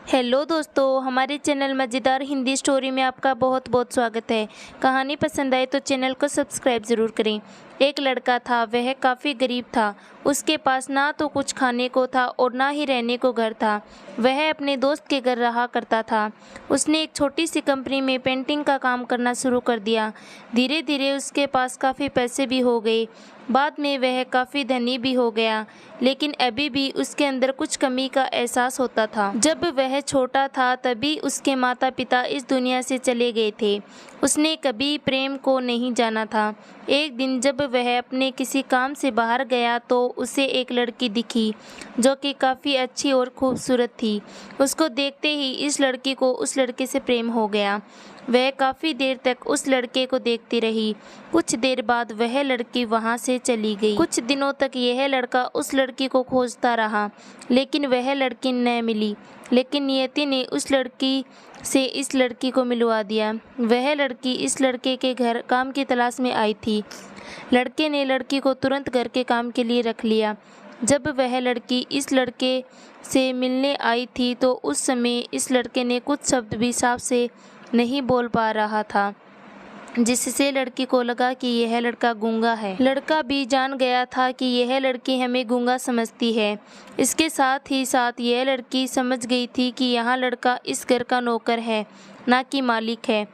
Hello दोस्तों, हमारे channel मज़ेदार हिंदी स्टोरी में आपका बहुत बहुत स्वागत है। कहानी पसंद आए तो चैनल को सब्सक्राइब ज़रूर करें। एक लड़का था, वह काफ़ी गरीब था। उसके पास ना तो कुछ खाने को था और ना ही रहने को घर था। वह अपने दोस्त के घर रहा करता था। उसने एक छोटी सी कंपनी में पेंटिंग का काम करना शुरू कर दिया। धीरे धीरे उसके पास काफ़ी पैसे भी हो गए। बाद में वह काफ़ी धनी भी हो गया, लेकिन अभी भी उसके अंदर कुछ कमी का एहसास होता था। जब वह छोटा था तभी उसके माता पिता इस दुनिया से चले गए थे। उसने कभी प्रेम को नहीं जाना था। एक दिन जब वह अपने किसी काम से बाहर गया तो उसे एक लड़की दिखी जो कि काफ़ी अच्छी और खूबसूरत थी। उसको देखते ही इस लड़की को उस लड़के से प्रेम हो गया। वह काफ़ी देर तक उस लड़के को देखती रही। कुछ देर बाद वह लड़की वहाँ से चली गई। कुछ दिनों तक यह लड़का उस लड़की को खोजता रहा, लेकिन वह लड़की न मिली। लेकिन नियति ने उस लड़की से इस लड़की को मिलवा दिया। वह लड़की इस लड़के के घर काम की तलाश में आई थी। लड़के ने लड़की को तुरंत घर के काम के लिए रख लिया। जब वह लड़की इस लड़के से मिलने आई थी तो उस समय इस लड़के ने कुछ शब्द भी साफ से नहीं बोल पा रहा था, जिससे लड़की को लगा कि यह लड़का गूंगा है। लड़का भी जान गया था कि यह लड़की हमें गूंगा समझती है। इसके साथ ही साथ यह लड़की समझ गई थी कि यह लड़का इस घर का नौकर है, ना कि मालिक है।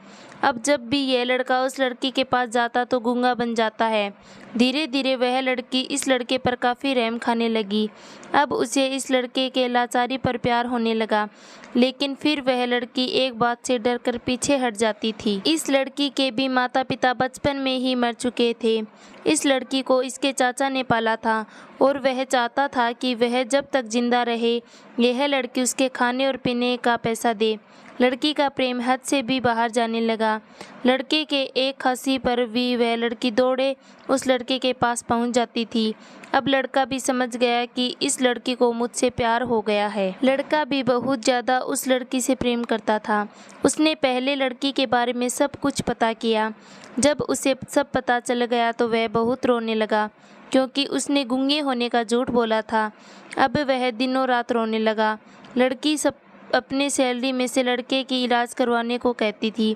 अब जब भी यह लड़का उस लड़की के पास जाता तो गूंगा बन जाता है। धीरे धीरे वह लड़की इस लड़के पर काफ़ी रहम खाने लगी। अब उसे इस लड़के के लाचारी पर प्यार होने लगा, लेकिन फिर वह लड़की एक बात से डरकर पीछे हट जाती थी। इस लड़की के भी माता पिता बचपन में ही मर चुके थे। इस लड़की को इसके चाचा ने पाला था और वह चाहता था कि वह जब तक जिंदा रहे यह लड़की उसके खाने और पीने का पैसा दे। लड़की का प्रेम हद से भी बाहर जाने लगा। लड़के के एक हंसी पर भी वह लड़की दौड़े उस लड़के के पास पहुंच जाती थी। अब लड़का भी समझ गया कि इस लड़की को मुझसे प्यार हो गया है। लड़का भी बहुत ज़्यादा उस लड़की से प्रेम करता था। उसने पहले लड़की के बारे में सब कुछ पता किया। जब उसे सब पता चल गया तो वह बहुत रोने लगा, क्योंकि उसने गूंगे होने का झूठ बोला था। अब वह दिनों रात रोने लगा। लड़की सब अपने सैलरी में से लड़के की इलाज करवाने को कहती थी।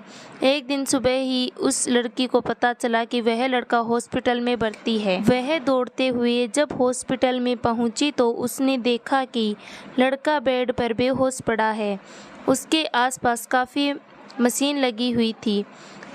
एक दिन सुबह ही उस लड़की को पता चला कि वह लड़का हॉस्पिटल में भर्ती है। वह दौड़ते हुए जब हॉस्पिटल में पहुंची तो उसने देखा कि लड़का बेड पर बेहोश पड़ा है। उसके आसपास काफ़ी मशीन लगी हुई थी।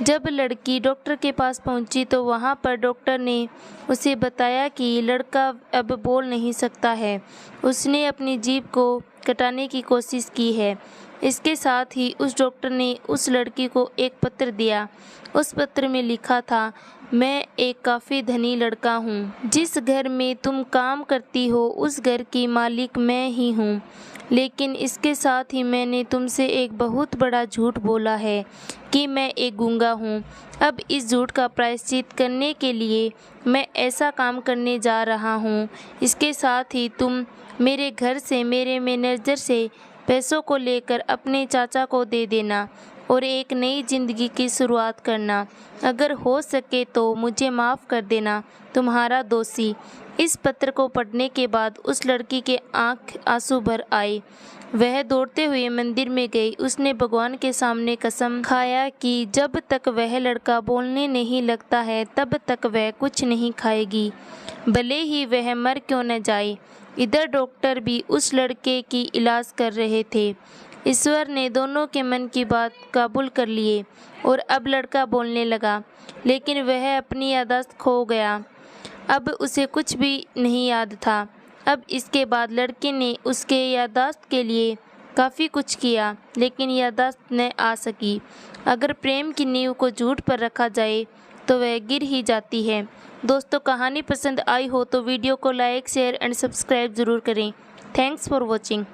जब लड़की डॉक्टर के पास पहुंची तो वहां पर डॉक्टर ने उसे बताया कि लड़का अब बोल नहीं सकता है। उसने अपनी जीभ को कटाने की कोशिश की है। इसके साथ ही उस डॉक्टर ने उस लड़की को एक पत्र दिया। उस पत्र में लिखा था, मैं एक काफ़ी धनी लड़का हूँ। जिस घर में तुम काम करती हो उस घर की मालिक मैं ही हूँ। लेकिन इसके साथ ही मैंने तुमसे एक बहुत बड़ा झूठ बोला है कि मैं एक गूंगा हूँ। अब इस झूठ का प्रायश्चित करने के लिए मैं ऐसा काम करने जा रहा हूँ। इसके साथ ही तुम मेरे घर से मेरे मैनेजर से पैसों को लेकर अपने चाचा को दे देना और एक नई ज़िंदगी की शुरुआत करना। अगर हो सके तो मुझे माफ़ कर देना, तुम्हारा दोषी। इस पत्र को पढ़ने के बाद उस लड़की के आंख आंसू भर आए। वह दौड़ते हुए मंदिर में गई। उसने भगवान के सामने कसम खाया कि जब तक वह लड़का बोलने नहीं लगता है तब तक वह कुछ नहीं खाएगी, भले ही वह मर क्यों न जाए। इधर डॉक्टर भी उस लड़के की इलाज कर रहे थे। ईश्वर ने दोनों के मन की बात काबूल कर लिए और अब लड़का बोलने लगा, लेकिन वह अपनी याददाश्त खो गया। अब उसे कुछ भी नहीं याद था। अब इसके बाद लड़के ने उसके याददाश्त के लिए काफ़ी कुछ किया, लेकिन याददाश्त न आ सकी। अगर प्रेम की नींव को झूठ पर रखा जाए तो वह गिर ही जाती है। दोस्तों, कहानी पसंद आई हो तो वीडियो को लाइक, शेयर एंड सब्सक्राइब ज़रूर करें। Thanks for watching.